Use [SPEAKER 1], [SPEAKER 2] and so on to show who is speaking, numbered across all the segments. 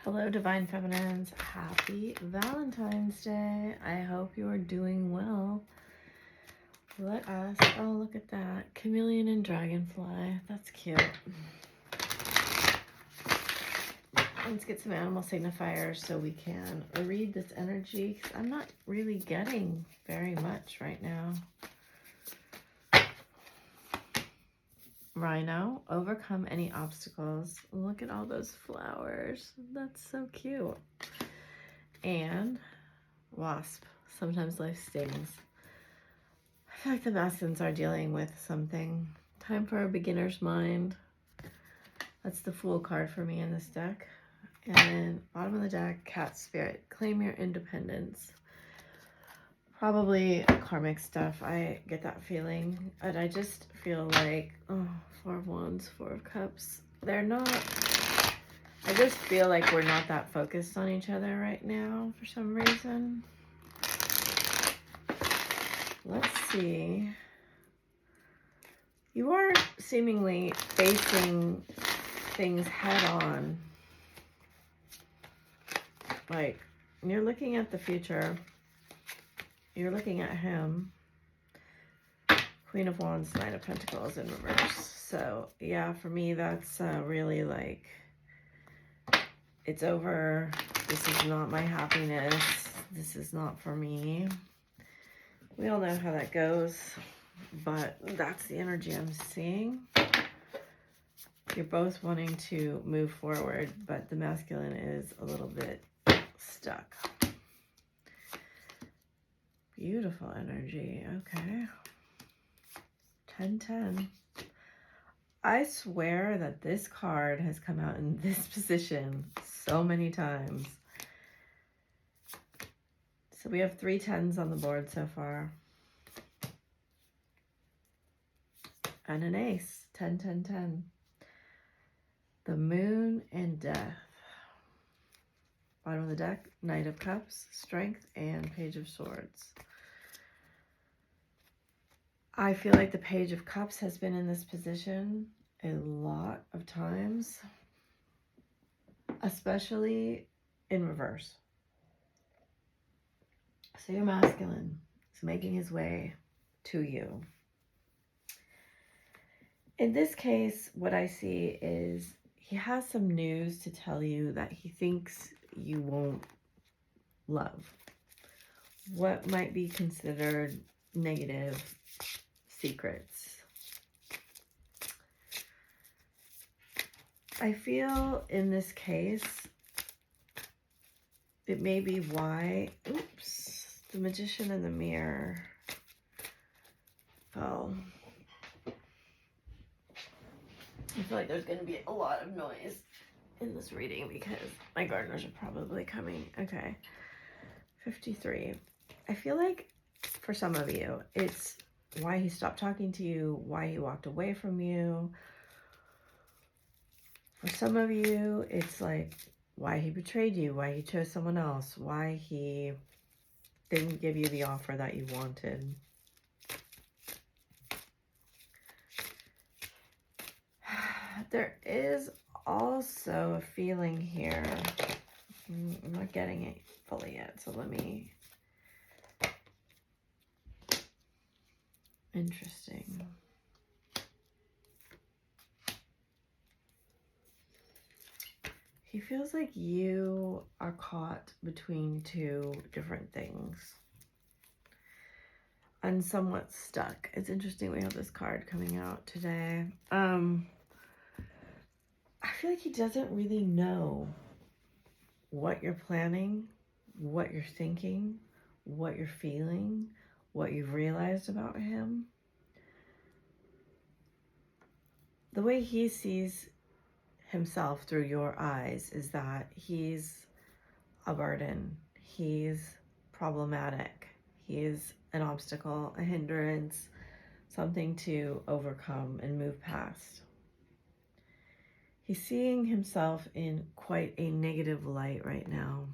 [SPEAKER 1] Hello, Divine Feminines. Happy Valentine's Day. I hope you are doing well. Let us, oh, look at that. Chameleon and Dragonfly. That's cute. Let's get some animal signifiers so we can read this energy. I'm not really getting very much right now. Rhino, overcome any obstacles. Look at all those flowers. That's so cute. And Wasp, sometimes life stings. I feel like the masculines are dealing with something. Time for a beginner's mind. That's the Fool card for me in this deck. And then bottom of the deck, Cat Spirit. Claim your independence. Probably karmic stuff. I get that feeling. And I just feel like, oh, Four of Wands, Four of Cups. They're not, I just feel like we're not that focused on each other right now for some reason. Let's see. You are seemingly facing things head on. Like, you're looking at the future. You're looking at him. Queen of Wands, Nine of Pentacles in reverse. So, yeah, for me, that's really like, it's over. This is not my happiness. This is not for me. We all know how that goes, but that's the energy I'm seeing. You're both wanting to move forward, but the masculine is a little bit stuck. Beautiful energy. Okay. 10-10. I swear that this card has come out in this position so many times. So we have 3 10s on the board so far. And an ace. 10, 10, 10. The Moon and Death. Bottom of the deck, Knight of Cups, Strength, and Page of Swords. I feel like the Page of Cups has been in this position a lot of times, especially in reverse. So your masculine is making his way to you. In this case, what I see is he has some news to tell you that he thinks you won't love. What might be considered negative secrets. I feel in this case, it may be why, oops, the Magician in the Mirror fell. I feel like there's going to be a lot of noise in this reading because my gardeners are probably coming. Okay. 53. I feel like for some of you, it's why he stopped talking to you, why he walked away from you. For some of you, it's like why he betrayed you, why he chose someone else, why he didn't give you the offer that you wanted. There is also a feeling here. I'm not getting it fully yet, so let me... Interesting. He feels like you are caught between 2 different things and somewhat stuck. It's interesting we have this card coming out today. I feel like he doesn't really know what you're planning, what you're thinking, what you're feeling, what you've realized about him. The way he sees himself through your eyes is that he's a burden, he's problematic, he is an obstacle, a hindrance, something to overcome and move past. He's seeing himself in quite a negative light right now.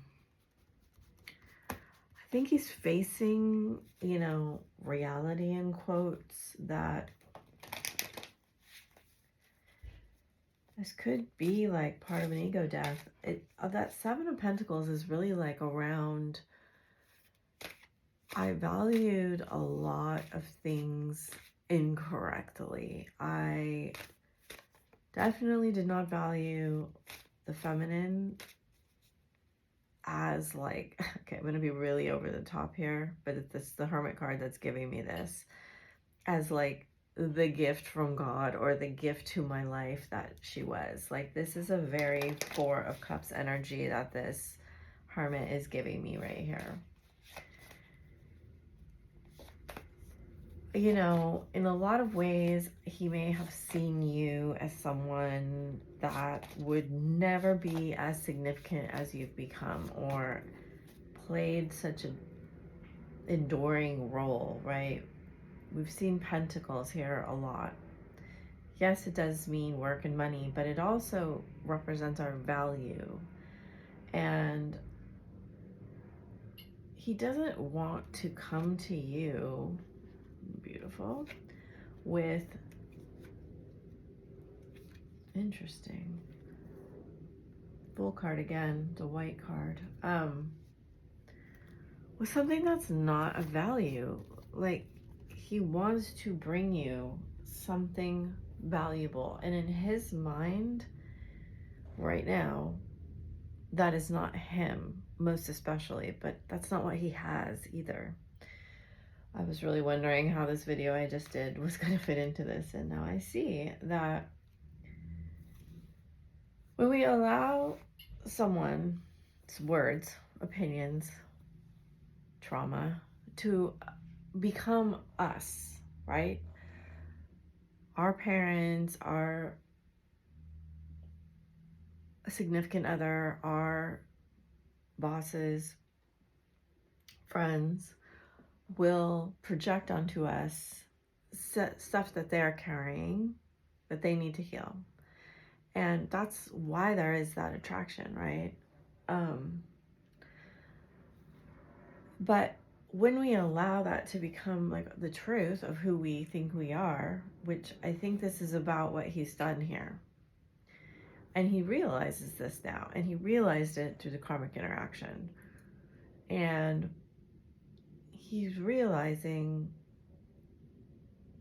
[SPEAKER 1] I think he's facing, you know, reality in quotes that This could be like part of an ego death. That Seven of Pentacles is really like around, I valued a lot of things incorrectly. I definitely did not value the feminine as like, okay, I'm going to be really over the top here, but it's the Hermit card that's giving me this, as like the gift from God or the gift to my life that she was. Like, this is a very Four of Cups energy that this Hermit is giving me right here. You know, in a lot of ways, he may have seen you as someone that would never be as significant as you've become, or played such an enduring role, right? We've seen pentacles here a lot. Yes, it does mean work and money, but it also represents our value. And he doesn't want to come to you, beautiful, with, interesting, Bull card again, the white card, with something that's not of value. Like, he wants to bring you something valuable, and in his mind right now, that is not him, most especially, but that's not what he has either. I was really wondering how this video I just did was going to fit into this, and now I see that when we allow someone's words, opinions, trauma to become us, right? Our parents, our significant other, our bosses, friends will project onto us stuff that they're carrying that they need to heal. And that's why there is that attraction, right? But when we allow that to become like the truth of who we think we are, which I think this is about what he's done here. And he realizes this now, and he realized it through the karmic interaction. And he's realizing,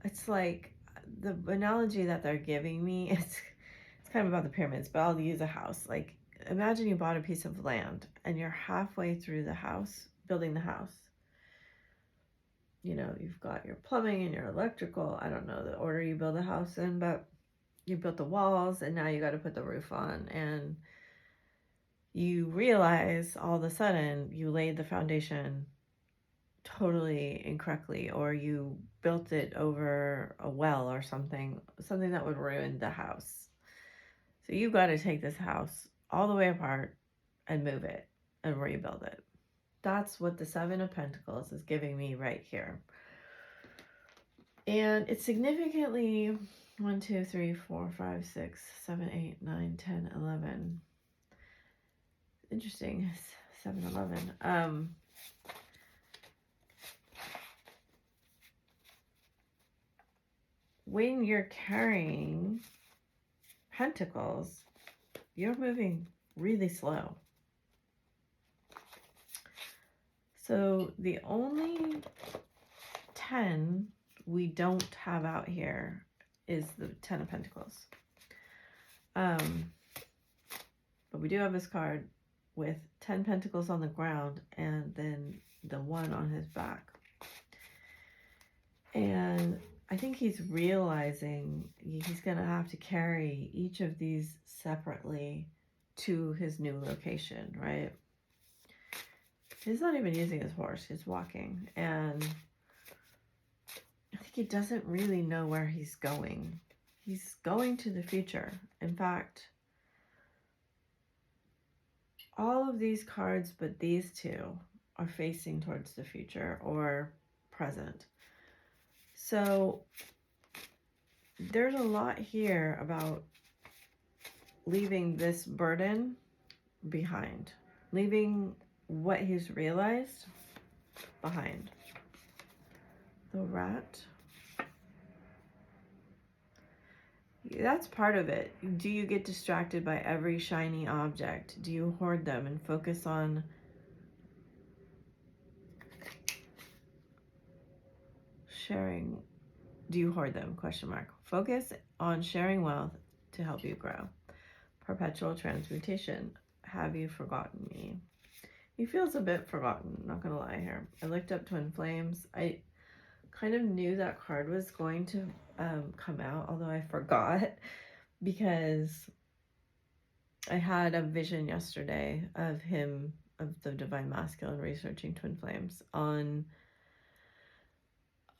[SPEAKER 1] it's like the analogy that they're giving me, it's kind of about the pyramids, but I'll use a house. Like, imagine you bought a piece of land and you're halfway through the house, building the house. You know, you've got your plumbing and your electrical. I don't know the order you build a house in, but you built the walls and now you got to put the roof on. And you realize all of a sudden you laid the foundation totally incorrectly, or you built it over a well or something that would ruin the house. So you've got to take this house all the way apart and move it and rebuild it. That's what the Seven of Pentacles is giving me right here. And it's significantly 1, 2, 3, 4, 5, 6, 7, 8, 9, 10, 11. Interesting. 7, 11. When you're carrying pentacles, you're moving really slow. So the only 10 we don't have out here is the 10 of Pentacles. But we do have this card with 10 pentacles on the ground and then the 1 on his back. And I think he's realizing he's going to have to carry each of these separately to his new location, right? He's not even using his horse, he's walking. And I think he doesn't really know where he's going. He's going to the future. In fact, all of these cards but these two are facing towards the future or present. So there's a lot here about leaving this burden behind, leaving what he's realized behind. The Rat. That's part of it. Do you get distracted by every shiny object? Do you hoard them and focus on sharing? Do you hoard them? Question mark. Focus on sharing wealth to help you grow. Perpetual transmutation. Have you forgotten me? He feels a bit forgotten, not gonna lie here. I looked up twin flames. I kind of knew that card was going to come out, although I forgot because I had a vision yesterday of him, of the divine masculine, researching twin flames on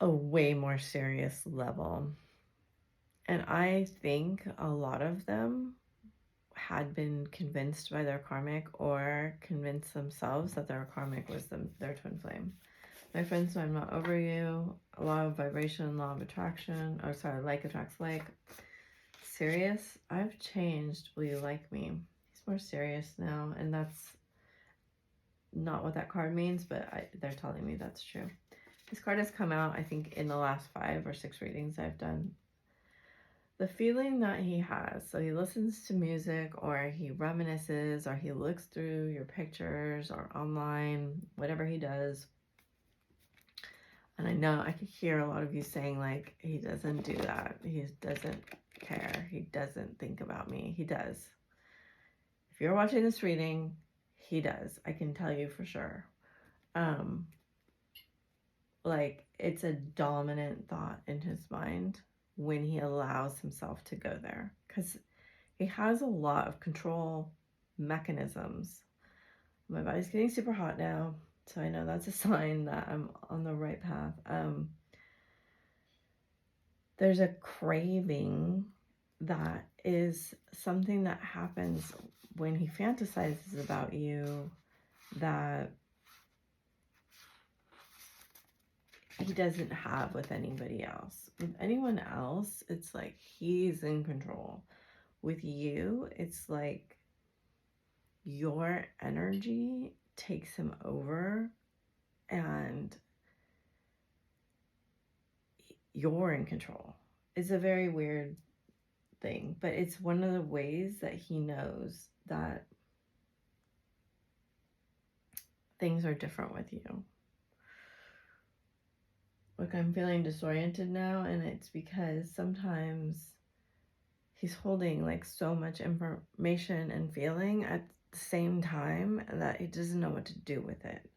[SPEAKER 1] a way more serious level. And I think a lot of them had been convinced by their karmic or convinced themselves that their karmic was their twin flame. My friends know I'm not over you. Law of vibration, law of attraction. Oh, sorry, like attracts like. Serious? I've changed. Will you like me? He's more serious now, and that's not what that card means, but they're telling me that's true. This card has come out, I think, in the last 5 or 6 readings I've done. The feeling that he has, so he listens to music, or he reminisces, or he looks through your pictures or online, whatever he does. And I know I can hear a lot of you saying, like, he doesn't do that. He doesn't care. He doesn't think about me. He does. If you're watching this reading, he does. I can tell you for sure. Like, it's a dominant thought in his mind when he allows himself to go there, because he has a lot of control mechanisms. My body's getting super hot now, so I know that's a sign that I'm on the right path. There's a craving that is something that happens when he fantasizes about you that he doesn't have with anybody else. With anyone else, it's like he's in control. With you, it's like your energy takes him over and you're in control. It's a very weird thing, but it's one of the ways that he knows that things are different with you. Look, I'm feeling disoriented now, and it's because sometimes he's holding like so much information and feeling at the same time that he doesn't know what to do with it.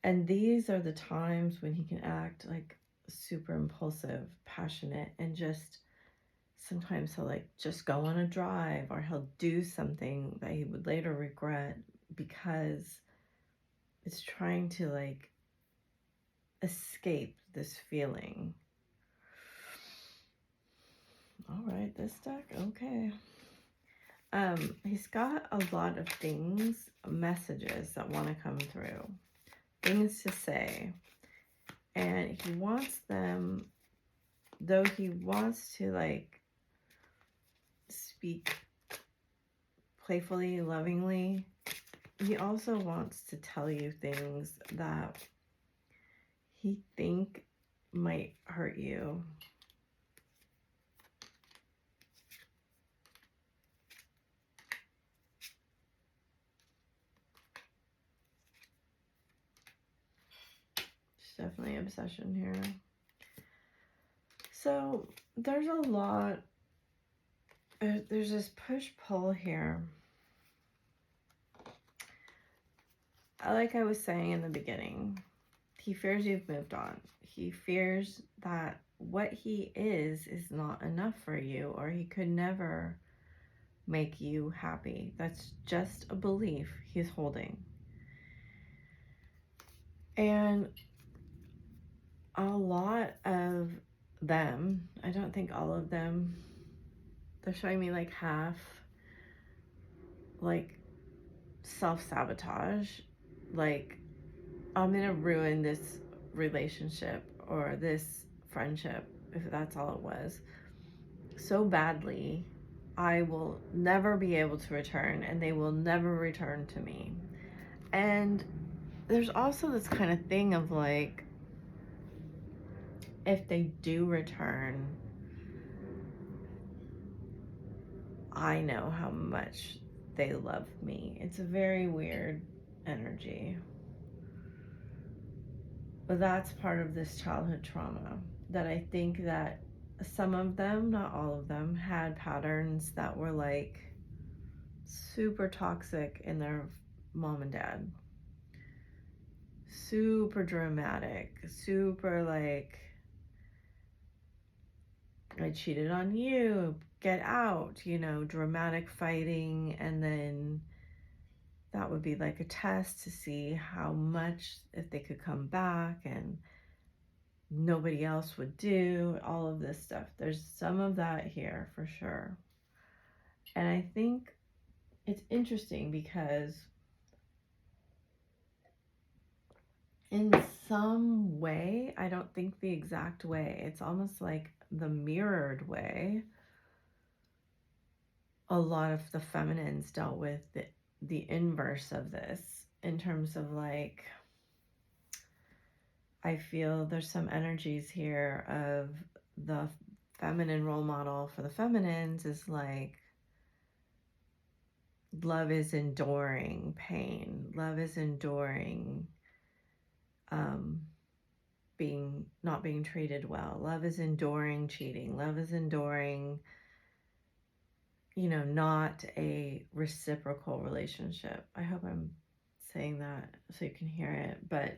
[SPEAKER 1] And these are the times when he can act like super impulsive, passionate, and just sometimes he'll like just go on a drive, or he'll do something that he would later regret because it's trying to like escape this feeling. All right, this deck, okay. He's got a lot of things, messages that want to come through, things to say, and he wants them, though he wants to like speak playfully, lovingly, he also wants to tell you things that he think might hurt you. There's definitely obsession here. So there's a lot, there's this push-pull here. Like I was saying in the beginning, he fears you've moved on. He fears that what he is not enough for you, or he could never make you happy. That's just a belief he's holding. And a lot of them, I don't think all of them, they're showing me like half, like self-sabotage, like I'm gonna ruin this relationship or this friendship, if that's all it was, so badly, I will never be able to return, and they will never return to me. And there's also this kind of thing of like, if they do return, I know how much they love me. It's a very weird energy. But that's part of this childhood trauma, that I think that some of them, not all of them, had patterns that were like super toxic in their mom and dad. Super dramatic, super like, I cheated on you, get out, you know, dramatic fighting. And then that would be like a test to see how much, if they could come back, and nobody else would do all of this stuff. There's some of that here for sure. And I think it's interesting because in some way, I don't think the exact way, it's almost like the mirrored way, a lot of the feminines dealt with the inverse of this, in terms of like, I feel there's some energies here of the feminine role model for the feminines is like, love is enduring pain, love is enduring not being treated well, love is enduring cheating, love is enduring, you know, not a reciprocal relationship. I hope I'm saying that so you can hear it. But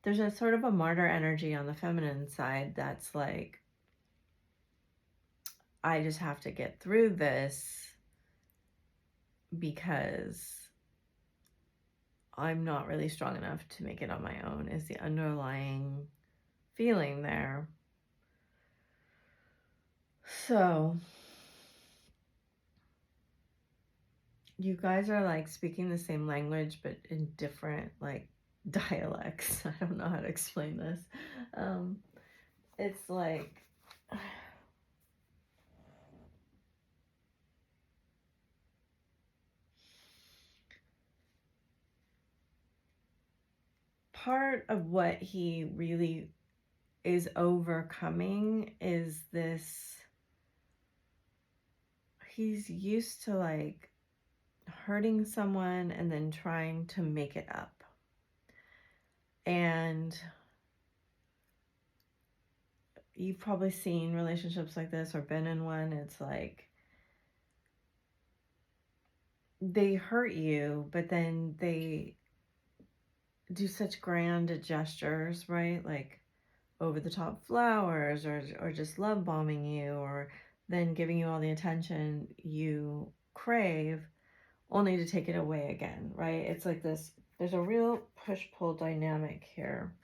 [SPEAKER 1] there's a sort of a martyr energy on the feminine side that's like, I just have to get through this because I'm not really strong enough to make it on my own, is the underlying feeling there. So you guys are like speaking the same language, but in different like dialects. I don't know how to explain this. It's like, part of what he really is overcoming is this, he's used to like hurting someone and then trying to make it up. And you've probably seen relationships like this or been in one. It's like, they hurt you, but then they do such grand gestures, right? Like over the top flowers, or just love bombing you, or then giving you all the attention you crave, only to take it away again, right? It's like this, there's a real push-pull dynamic here.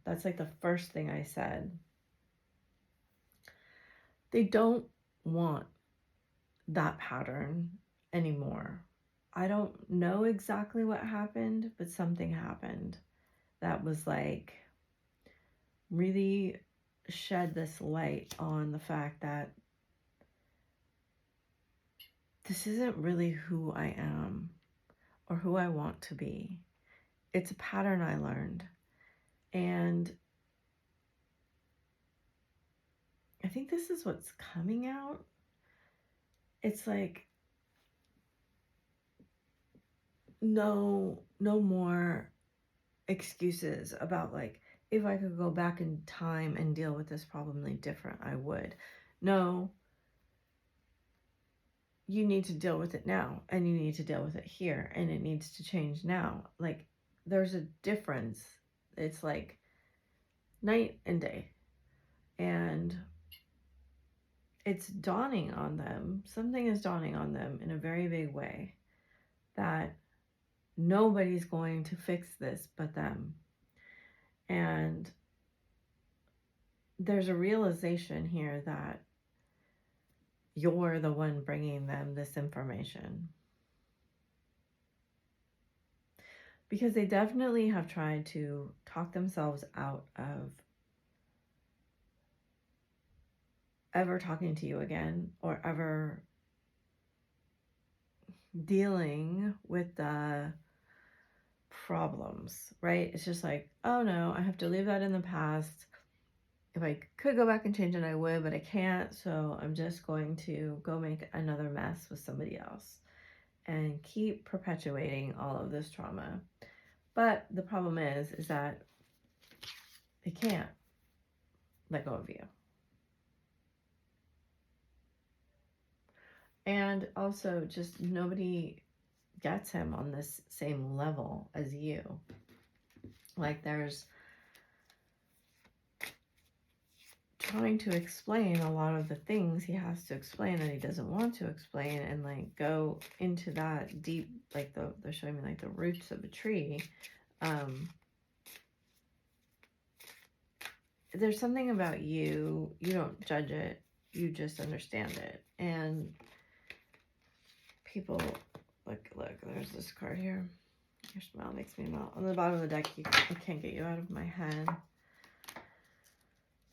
[SPEAKER 1] That's like the first thing I said. They don't want that pattern anymore. I don't know exactly what happened, but something happened that was like, really shed this light on the fact that this isn't really who I am or who I want to be. It's a pattern I learned. And I think this is what's coming out. It's like, no more excuses about like, if I could go back in time and deal with this problem like different, I would. No, you need to deal with it now, and you need to deal with it here, and it needs to change now. Like, there's a difference. It's like night and day. And it's dawning on them. Something is dawning on them in a very big way, that nobody's going to fix this but them. And there's a realization here that you're the one bringing them this information. Because they definitely have tried to talk themselves out of ever talking to you again, or ever dealing with the problems, right? It's just like, oh no, I have to leave that in the past. if I could go back and change it, I would, but I can't. So I'm just going to go make another mess with somebody else and keep perpetuating all of this trauma. But the problem is that they can't let go of you. And also, just nobody gets him on this same level as you. Like, there's trying to explain a lot of the things he has to explain that he doesn't want to explain, and like go into that deep, like they're showing me like the roots of a tree. There's something about you don't judge it, you just understand it. And people, look, there's this card here. Your smile makes me melt. On the bottom of the deck, I can't get you out of my head.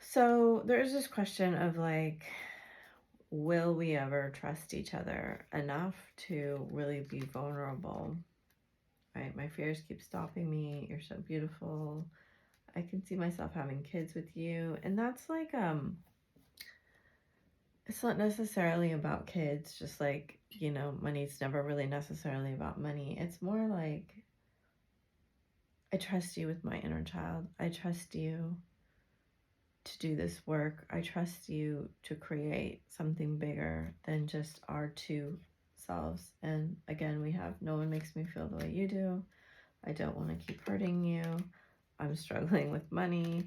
[SPEAKER 1] So there's this question of like, will we ever trust each other enough to really be vulnerable? Right? My fears keep stopping me. You're so beautiful. I can see myself having kids with you. And that's like, it's not necessarily about kids, just like, you know, money's never really necessarily about money. It's more like, I trust you with my inner child. I trust you to do this work. I trust you to create something bigger than just our two selves. And again, we have no one makes me feel the way you do. I don't want to keep hurting you. I'm struggling with money.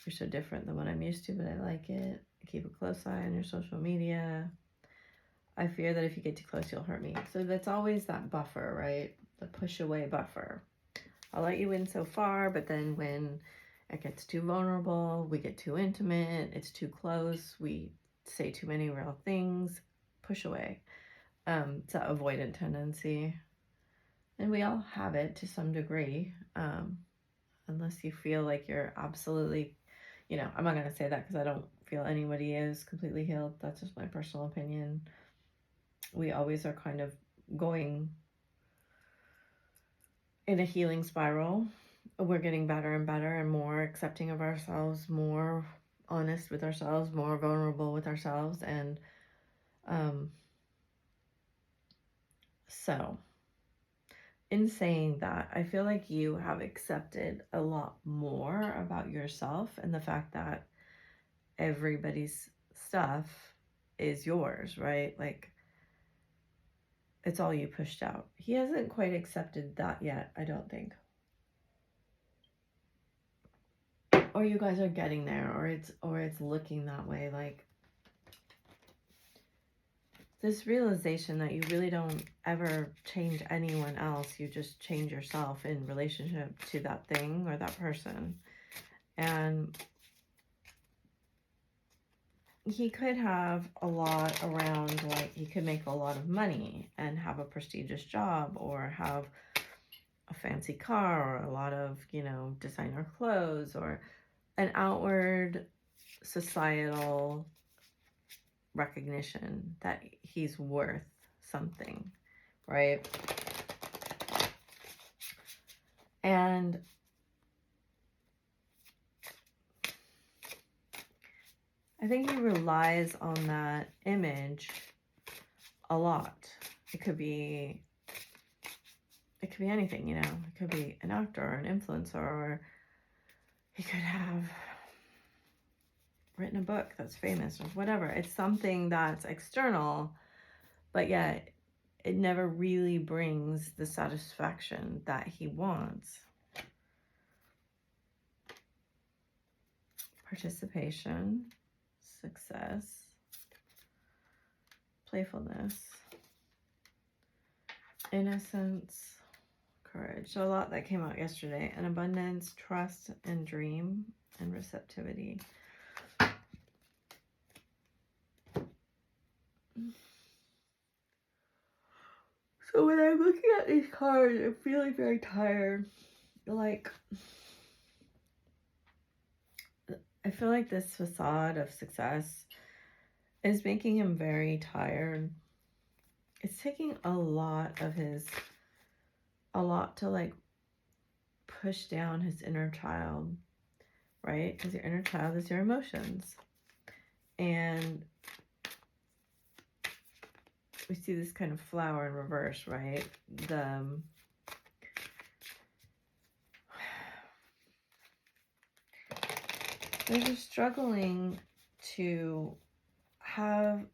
[SPEAKER 1] You're so different than what I'm used to, but I like it. I keep a close eye on your social media. I fear that if you get too close, you'll hurt me. So that's always that buffer, right? The push away buffer. I'll let you in so far, but then when it gets too vulnerable, we get too intimate, it's too close, we say too many real things, push away. It's an avoidant tendency. And we all have it to some degree, unless you feel like you're absolutely, you know, I'm not going to say that because I don't feel anybody is completely healed. That's just my personal opinion. We always are kind of going in a healing spiral. We're getting better and better and more accepting of ourselves, more honest with ourselves, more vulnerable with ourselves. And so in saying that, I feel like you have accepted a lot more about yourself and the fact that everybody's stuff is yours, right? Like, it's all you pushed out. He hasn't quite accepted that yet, I don't think. Or you guys are getting there, or it's looking that way. Like, this realization that you really don't ever change anyone else, you just change yourself in relationship to that thing or that person. And he could have a lot around, like, he could make a lot of money and have a prestigious job or have a fancy car or a lot of, you know, designer clothes or an outward societal recognition that he's worth something, right? And I think he relies on that image a lot. It could be anything, you know. It could be an actor or an influencer, or he could have written a book that's famous or whatever. It's something that's external, but yet it never really brings the satisfaction that he wants. Participation, success, playfulness, innocence, courage. So a lot that came out yesterday. And abundance, trust, and dream, and receptivity. So when I'm looking at these cards, I'm feeling very tired. Like, I feel like this facade of success is making him very tired. It's taking a lot to like push down his inner child right? Because your inner child is your emotions. And we see this kind of flower in reverse, right? They're just struggling to have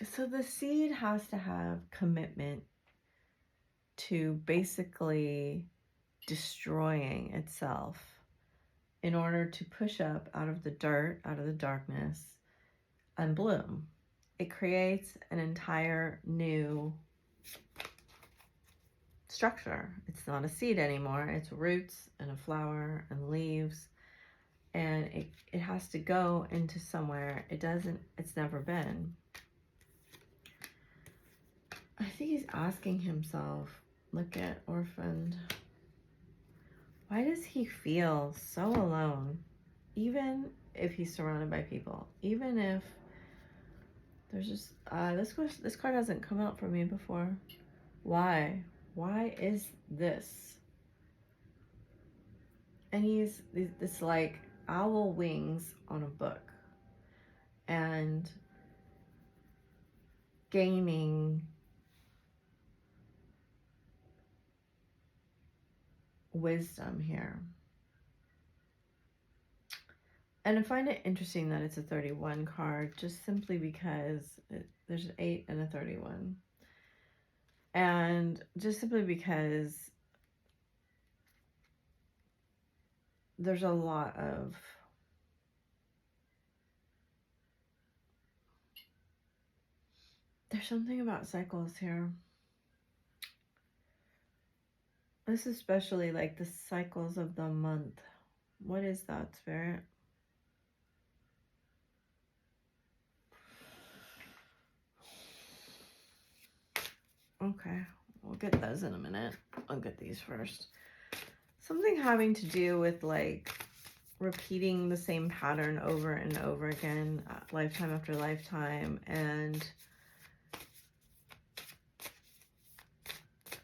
[SPEAKER 1] so the seed has to have commitment to basically destroying itself in order to push up out of the dirt, out of the darkness, and bloom. It creates an entire new structure. It's not a seed anymore. It's roots and a flower and leaves. And it has to go into somewhere it's never been. I think he's asking himself, look at orphaned. Why does he feel so alone? Even if he's surrounded by people, even if there's just, this card hasn't come out for me before. Why? Why is this? And he's this like owl wings on a book and gaining wisdom here. And I find it interesting that it's a 31 card, just simply because there's an 8 and a 31. And just simply because there's a lot of there's something about cycles here. This is especially like the cycles of the month. What is that, Spirit? Okay, we'll get those in a minute. I'll get these first. Something having to do with like repeating the same pattern over and over again, lifetime after lifetime, and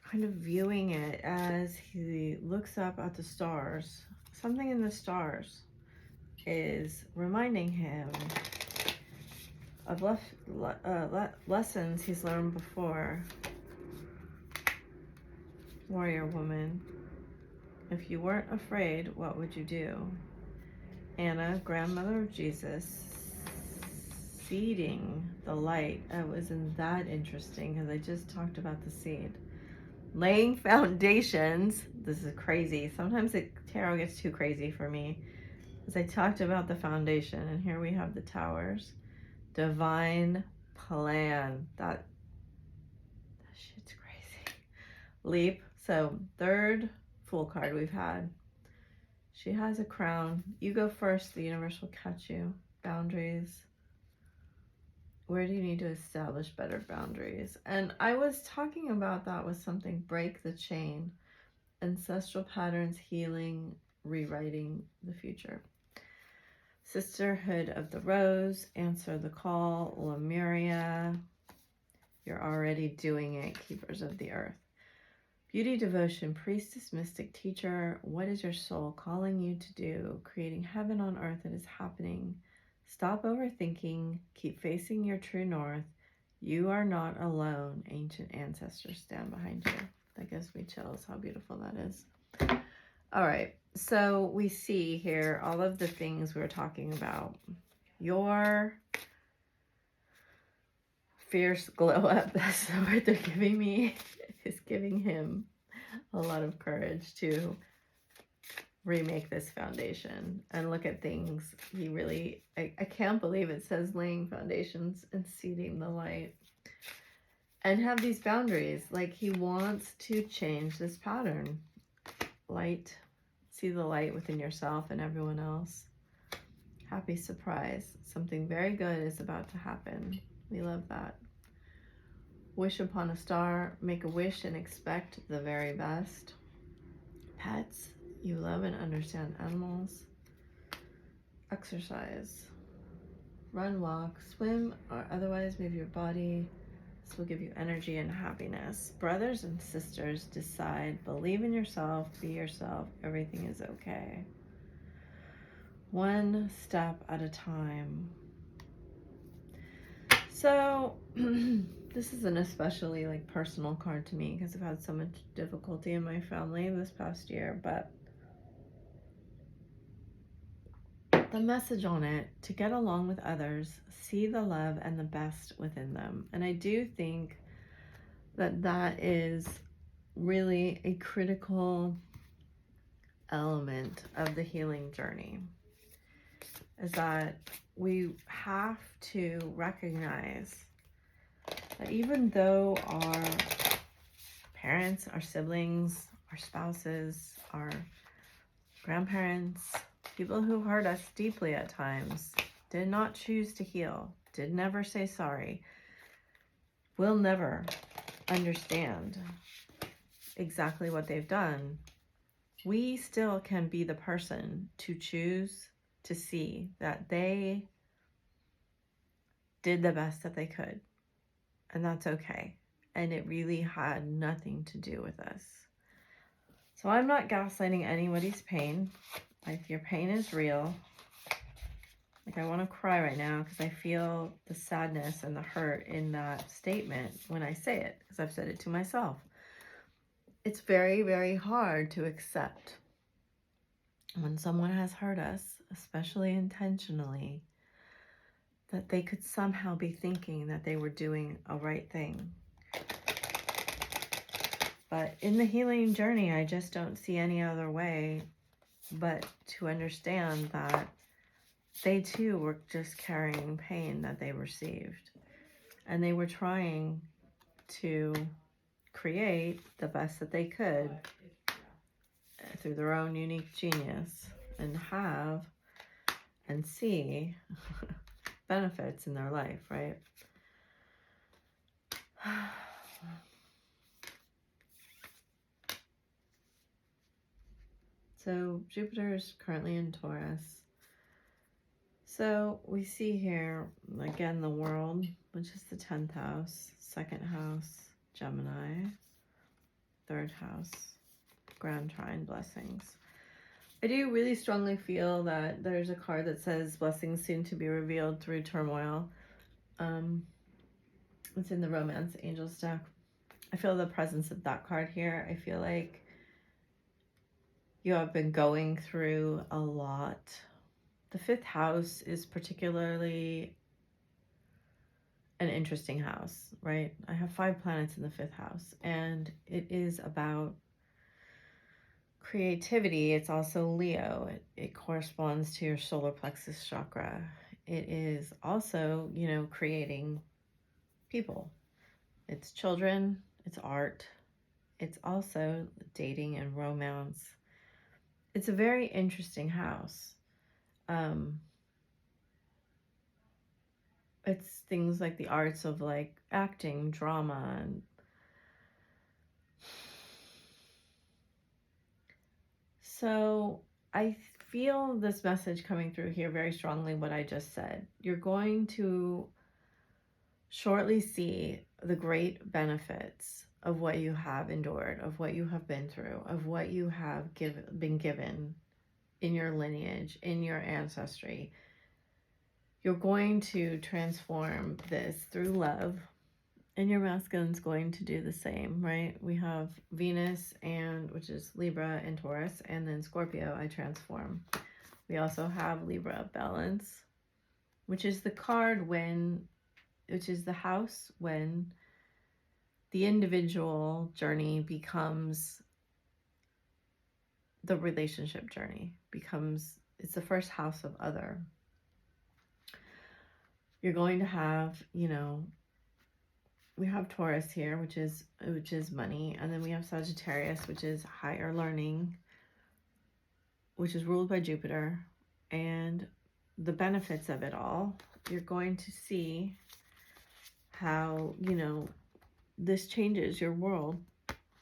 [SPEAKER 1] kind of viewing it as he looks up at the stars. Something in the stars is reminding him of lessons he's learned before. Warrior woman, if you weren't afraid, what would you do? Anna, grandmother of Jesus, seeding the light. It wasn't that interesting because I just talked about the seed. Laying foundations. This is crazy. Sometimes tarot gets too crazy for me. As I talked about the foundation, and here we have the towers. Divine plan. That shit's crazy. Leap. So third Fool card we've had. She has a crown. You go first. The universe will catch you. Boundaries. Where do you need to establish better boundaries? And I was talking about that with something, break the chain. Ancestral patterns, healing, rewriting the future. Sisterhood of the Rose, answer the call. Lemuria, you're already doing it. Keepers of the Earth. Beauty, devotion, priestess, mystic, teacher. What is your soul calling you to do? Creating heaven on earth that is happening. Stop overthinking. Keep facing your true north. You are not alone. Ancient ancestors stand behind you. That gives me chills. How beautiful that is. All right. So we see here all of the things we were talking about. Your fierce glow up. That's the word they're giving me. Is giving him a lot of courage to remake this foundation and look at things. He really, I can't believe it says laying foundations and seeding the light and have these boundaries. Like he wants to change this pattern. Light, see the light within yourself and everyone else. Happy surprise. Something very good is about to happen. We love that. Wish upon a star. Make a wish and expect the very best. Pets. You love and understand animals. Exercise. Run, walk, swim, or otherwise move your body. This will give you energy and happiness. Brothers and sisters, decide, believe in yourself, be yourself, everything is okay. One step at a time. So this is an especially like personal card to me because I've had so much difficulty in my family this past year, but the message on it, to get along with others, see the love and the best within them. And I do think that that is really a critical element of the healing journey, is that we have to recognize that even though our parents, our siblings, our spouses, our grandparents, people who hurt us deeply at times, did not choose to heal, did never say sorry, will never understand exactly what they've done, we still can be the person to choose to see that they did the best that they could. And that's okay. And it really had nothing to do with us. So I'm not gaslighting anybody's pain. If your pain is real, like I want to cry right now because I feel the sadness and the hurt in that statement when I say it, because I've said it to myself. It's very, very hard to accept when someone has hurt us, especially intentionally, that they could somehow be thinking that they were doing a right thing. But in the healing journey, I just don't see any other way but to understand that they too were just carrying pain that they received. And they were trying to create the best that they could through their own unique genius and have and see benefits in their life, right? So Jupiter is currently in Taurus. So we see here, again, the world, which is the 10th house, 2nd house, Gemini, 3rd house, Grand Trine, blessings. I do really strongly feel that there's a card that says blessings soon to be revealed through turmoil. It's in the Romance Angels deck. I feel the presence of that card here. I feel like you have been going through a lot. The 5th house is particularly an interesting house, right? I have 5 planets in the 5th house, and it is about creativity. It's also Leo. It corresponds to your solar plexus chakra. It is also, you know, creating people. It's children, it's art. It's also dating and romance. It's a very interesting house. It's things like the arts of like acting, drama, and so I feel this message coming through here very strongly, what I just said. You're going to shortly see the great benefits of what you have endured, of what you have been through, of what you have been given in your lineage, in your ancestry. You're going to transform this through love, and your masculine's going to do the same, right? We have Venus, and which is Libra and Taurus, and then Scorpio, I transform. We also have Libra balance, which is the card which is the house when the individual journey becomes the relationship journey, it's the first house of other. You're going to have, you know, we have Taurus here, which is money, and then we have Sagittarius, which is higher learning, which is ruled by Jupiter, and the benefits of it all. You're going to see how, you know, this changes your world,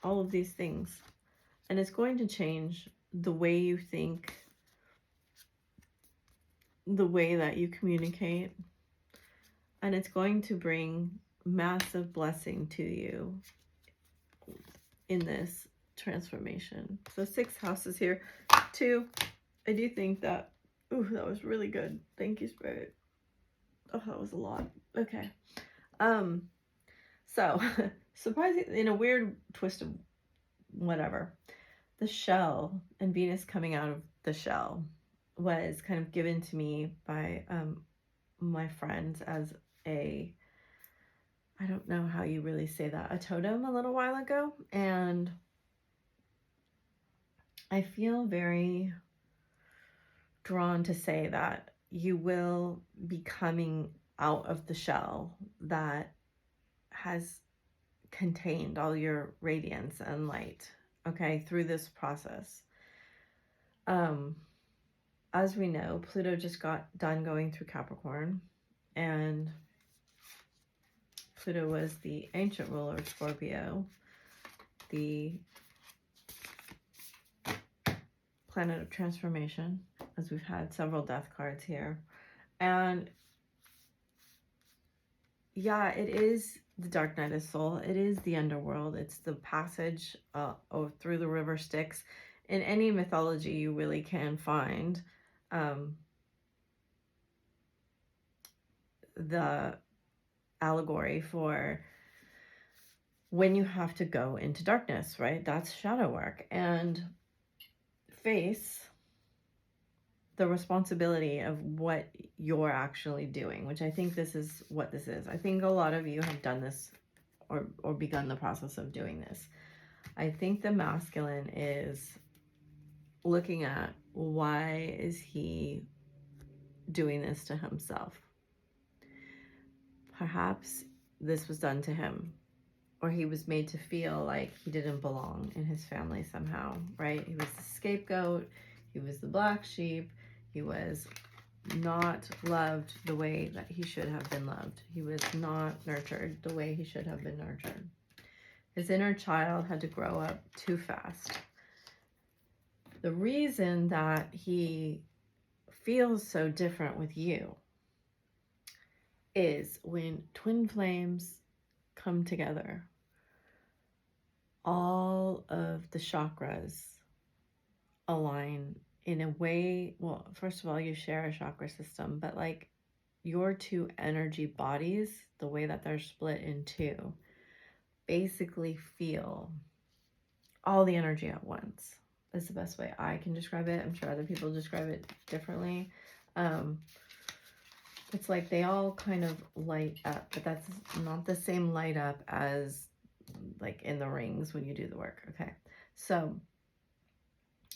[SPEAKER 1] all of these things, and it's going to change the way you think, the way that you communicate, and it's going to bring massive blessing to you in this transformation. So 6 houses here. 2, I do think that, ooh, that was really good. Thank you, Spirit. Oh, that was a lot. Okay. So surprising, in a weird twist of whatever, the shell and Venus coming out of the shell was kind of given to me by my friends as a, I don't know how you really say that, a totem a little while ago. And I feel very drawn to say that you will be coming out of the shell that has contained all your radiance and light, okay, through this process. As we know, Pluto just got done going through Capricorn, and Pluto was the ancient ruler of Scorpio, the planet of transformation, as we've had several death cards here. And yeah, it is the dark night of soul. It is the underworld. It's the passage through the river Styx. In any mythology you really can find the allegory for when you have to go into darkness, right? That's shadow work. And face the responsibility of what you're actually doing, which I think this is what this is. I think a lot of you have done this or begun the process of doing this. I think the masculine is looking at, why is he doing this to himself? Perhaps this was done to him, or he was made to feel like he didn't belong in his family somehow, right? He was the scapegoat, he was the black sheep, he was not loved the way that he should have been loved. He was not nurtured the way he should have been nurtured. His inner child had to grow up too fast. The reason that he feels so different with you is when twin flames come together, all of the chakras align in a way. Well, first of all, you share a chakra system, but like your 2 energy bodies, the way that they're split in 2, basically feel all the energy at once. That's the best way I can describe it. I'm sure other people describe it differently. It's like they all kind of light up, but that's not the same light up as like in the rings when you do the work. Okay. So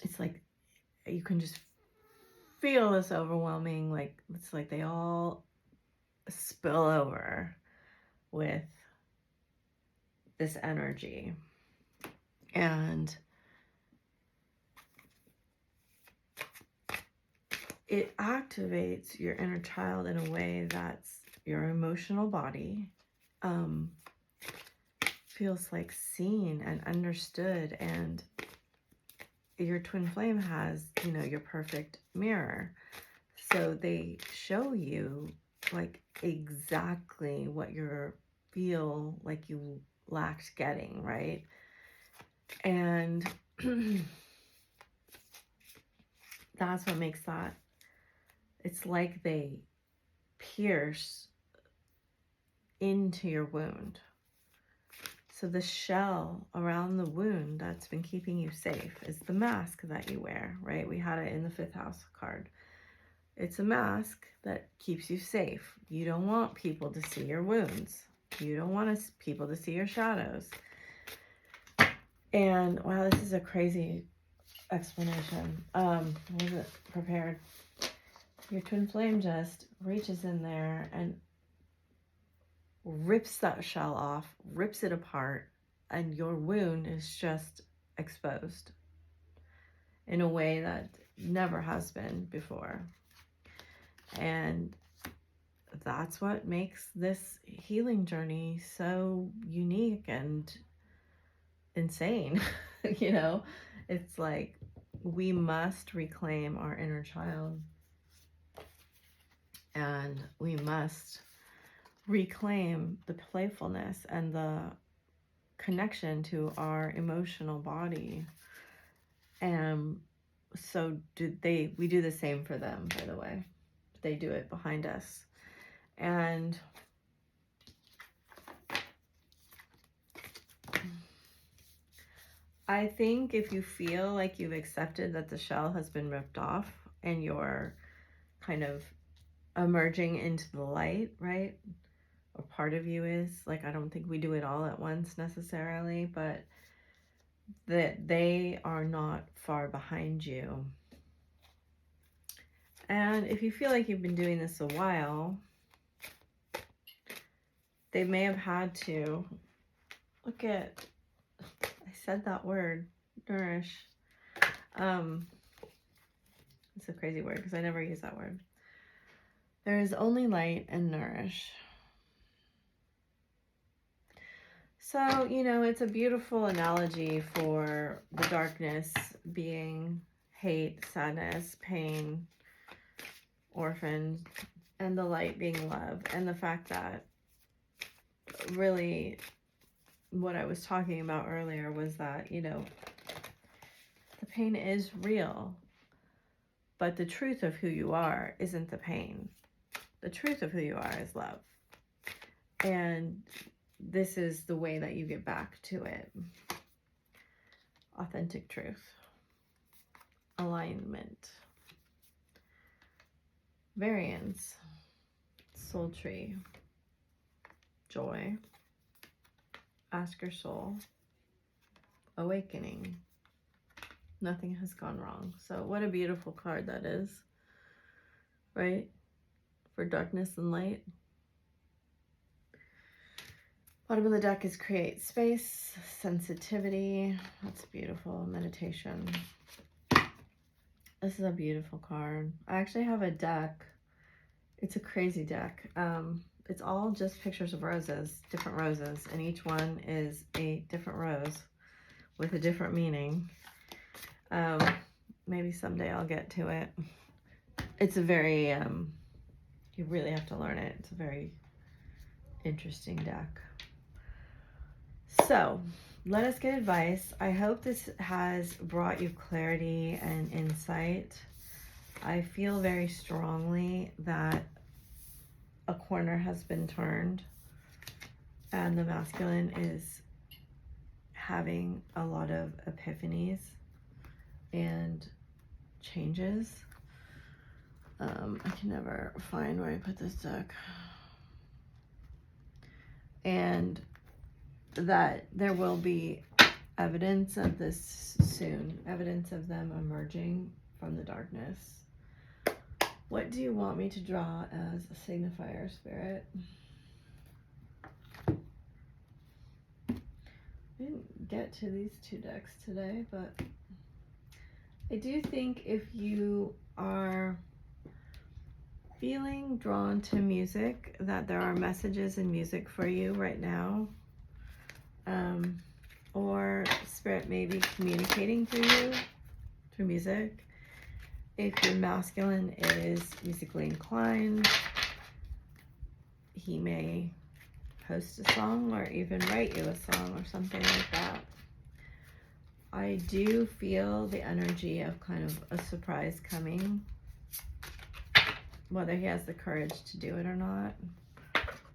[SPEAKER 1] it's like you can just feel this overwhelming, like it's like they all spill over with this energy. And it activates your inner child in a way that's your emotional body feels like seen and understood, and your twin flame has, you know, your perfect mirror. So they show you like exactly what you feel like you lacked getting, right? And that's what makes that, it's like they pierce into your wound. So the shell around the wound that's been keeping you safe is the mask that you wear, right? We had it in the 5th house card. It's a mask that keeps you safe. You don't want people to see your wounds. You don't want people to see your shadows. And wow, this is a crazy explanation. I wasn't prepared. Your twin flame just reaches in there and rips that shell off, rips it apart, and your wound is just exposed in a way that never has been before. And that's what makes this healing journey so unique and insane. You know, it's like we must reclaim our inner child, and we must reclaim the playfulness and the connection to our emotional body. And so we do the same for them, by the way. They do it behind us. And I think if you feel like you've accepted that the shell has been ripped off and you're kind of emerging into the light, right? Or part of you is, like, I don't think we do it all at once necessarily, but that they are not far behind you. And if you feel like you've been doing this a while, they may have had to, look at, I said that word, nourish. It's a crazy word because I never use that word. There is only light and nourish. So, you know, it's a beautiful analogy for the darkness being hate, sadness, pain, orphan, and the light being love. And the fact that really what I was talking about earlier was that, you know, the pain is real, but the truth of who you are isn't the pain. The truth of who you are is love. And this is the way that you get back to it. Authentic truth. Alignment. Variance. Soul tree. Joy. Ask your soul. Awakening. Nothing has gone wrong. So what a beautiful card that is. Right? For darkness and light. Bottom of the deck is create space, sensitivity. That's beautiful. Meditation. This is a beautiful card. I actually have a deck. It's a crazy deck. It's all just pictures of roses, different roses, and each one is a different rose with a different meaning. Maybe someday I'll get to it. It's a very, you really have to learn it. It's a very interesting deck. So, let us get advice. I hope this has brought you clarity and insight. I feel very strongly that a corner has been turned and the masculine is having a lot of epiphanies and changes. I can never find where I put this deck. And that there will be evidence of this soon, evidence of them emerging from the darkness. What do you want me to draw as a signifier, Spirit? I didn't get to these two decks today, but I do think if you are feeling drawn to music, that there are messages in music for you right now. Or Spirit may be communicating through you, through music. If your masculine is musically inclined, he may post a song or even write you a song or something like that. I do feel the energy of kind of a surprise coming. Whether he has the courage to do it or not,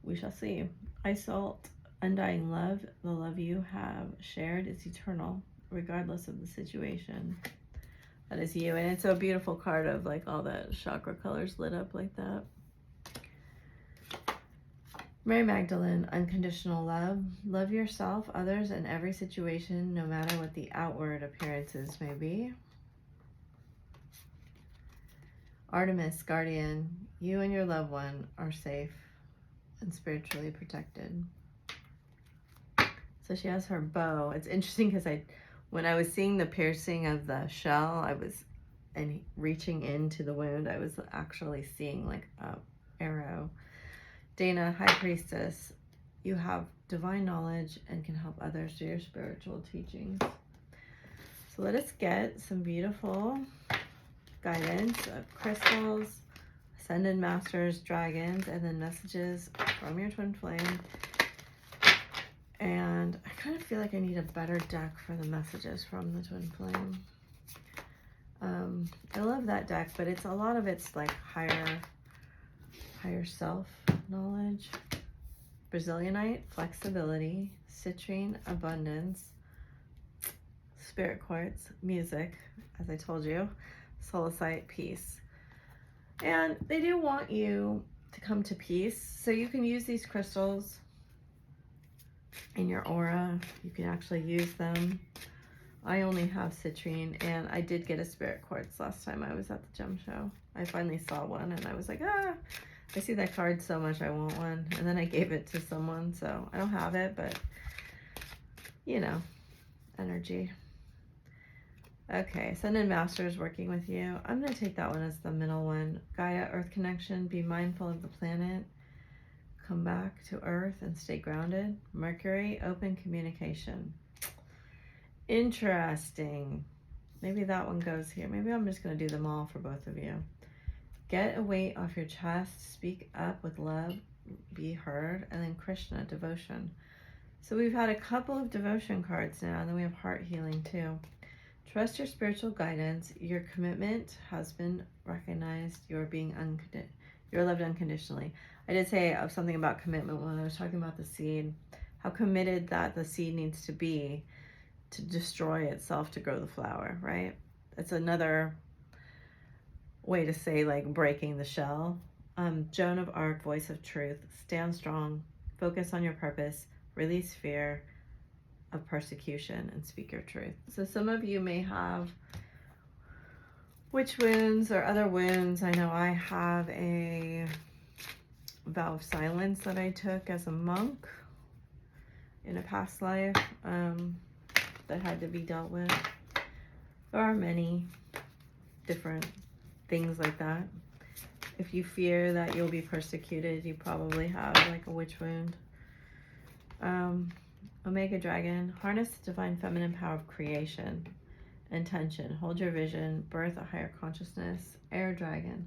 [SPEAKER 1] we shall see. I salt. Undying love, the love you have shared is eternal, regardless of the situation. That is you. And it's a beautiful card of like all the chakra colors lit up like that. Mary Magdalene, unconditional love. Love yourself, others, and every situation, no matter what the outward appearances may be. Artemis, guardian, you and your loved one are safe and spiritually protected. So she has her bow. It's interesting because when I was seeing the piercing of the shell, and reaching into the wound, I was actually seeing like a arrow. Dana, High Priestess, you have divine knowledge and can help others through your spiritual teachings. So let us get some beautiful guidance of crystals, ascended masters, dragons, and then messages from your twin flame. And I kind of feel like I need a better deck for the messages from the twin flame. I love that deck, but it's a lot of it's like higher self knowledge. Brazilianite, flexibility, citrine, abundance, spirit quartz, music, as I told you, solicite, peace. And they do want you to come to peace. So you can use these crystals in your aura. You can actually use them. I only have citrine, and I did get a spirit quartz last time I was at the gem show. I finally saw one, and I was like, I see that card so much, I want one. And then I gave it to someone, so I don't have it, but, you know, energy. Okay, Ascended Master is working with you. I'm going to take that one as the middle one. Gaia, Earth connection, be mindful of the planet. Come back to Earth and stay grounded. Mercury, open communication. Interesting. Maybe that one goes here. Maybe I'm just going to do them all for both of you. Get a weight off your chest. Speak up with love. Be heard. And then Krishna, devotion. So we've had a couple of devotion cards now, and then we have heart healing too. Trust your spiritual guidance. Your commitment has been recognized. You're loved unconditionally. I did say something about commitment when I was talking about the seed. How committed that the seed needs to be to destroy itself to grow the flower, right? It's another way to say like breaking the shell. Joan of Arc, voice of truth. Stand strong. Focus on your purpose. Release fear of persecution and speak your truth. So some of you may have witch wounds or other wounds. I know I have a vow of silence that I took as a monk in a past life that had to be dealt with. There are many different things like that. If you fear that you'll be persecuted, you probably have like a witch wound. Omega Dragon, harness the divine feminine power of creation. Intention, hold your vision, birth a higher consciousness. Air Dragon,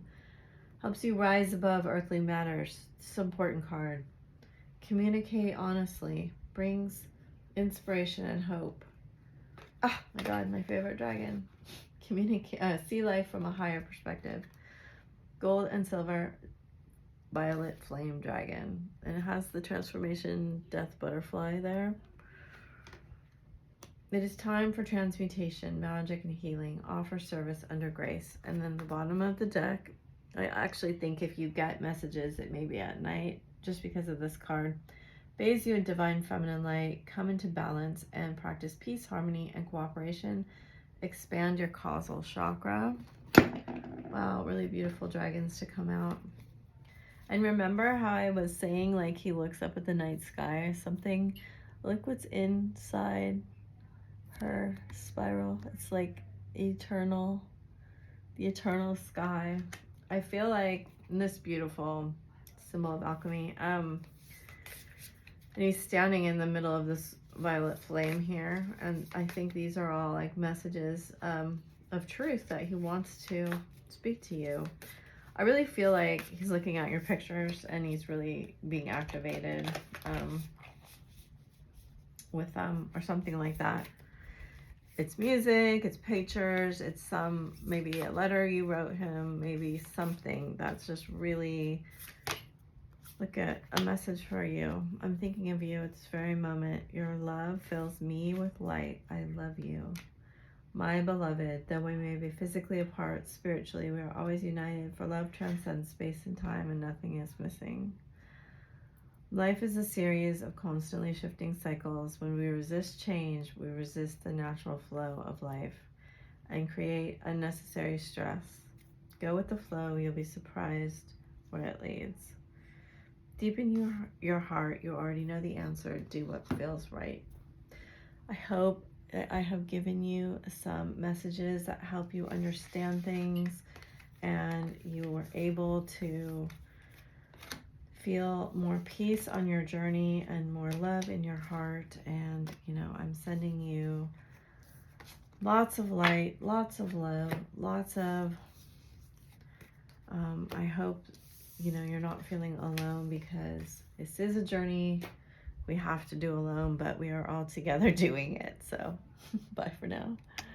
[SPEAKER 1] helps you rise above earthly matters. It's an important card. Communicate honestly, brings inspiration and hope. Ah, my God, my favorite dragon. See life from a higher perspective. Gold and silver, violet flame dragon, and it has the transformation death butterfly there. It is time for transmutation, magic, and healing. Offer service under grace. And then the bottom of the deck, I actually think if you get messages, it may be at night, just because of this card. Bathe you in divine feminine light. Come into balance and practice peace, harmony, and cooperation. Expand your causal chakra. Wow, really beautiful dragons to come out. And remember how I was saying, like, he looks up at the night sky or something? Look what's inside her spiral. It's like eternal, the eternal sky. I feel like in this beautiful symbol of alchemy, and he's standing in the middle of this violet flame here, and I think these are all like messages of truth that he wants to speak to you. I really feel like he's looking at your pictures and he's really being activated with them or something like that. It's music, it's pictures, it's maybe a letter you wrote him, maybe something that's just really, look at a message for you. I'm thinking of you at this very moment. Your love fills me with light. I love you. My beloved, though we may be physically apart, spiritually, we are always united, for love transcends space and time and nothing is missing. Life is a series of constantly shifting cycles. When we resist change, we resist the natural flow of life and create unnecessary stress. Go with the flow, you'll be surprised where it leads. Deep in your heart, you already know the answer. Do what feels right. I hope I have given you some messages that help you understand things and you were able to feel more peace on your journey and more love in your heart. And, you know, I'm sending you lots of light, lots of love, lots of, I hope you know, you're not feeling alone, because this is a journey we have to do alone, but we are all together doing it. So bye for now.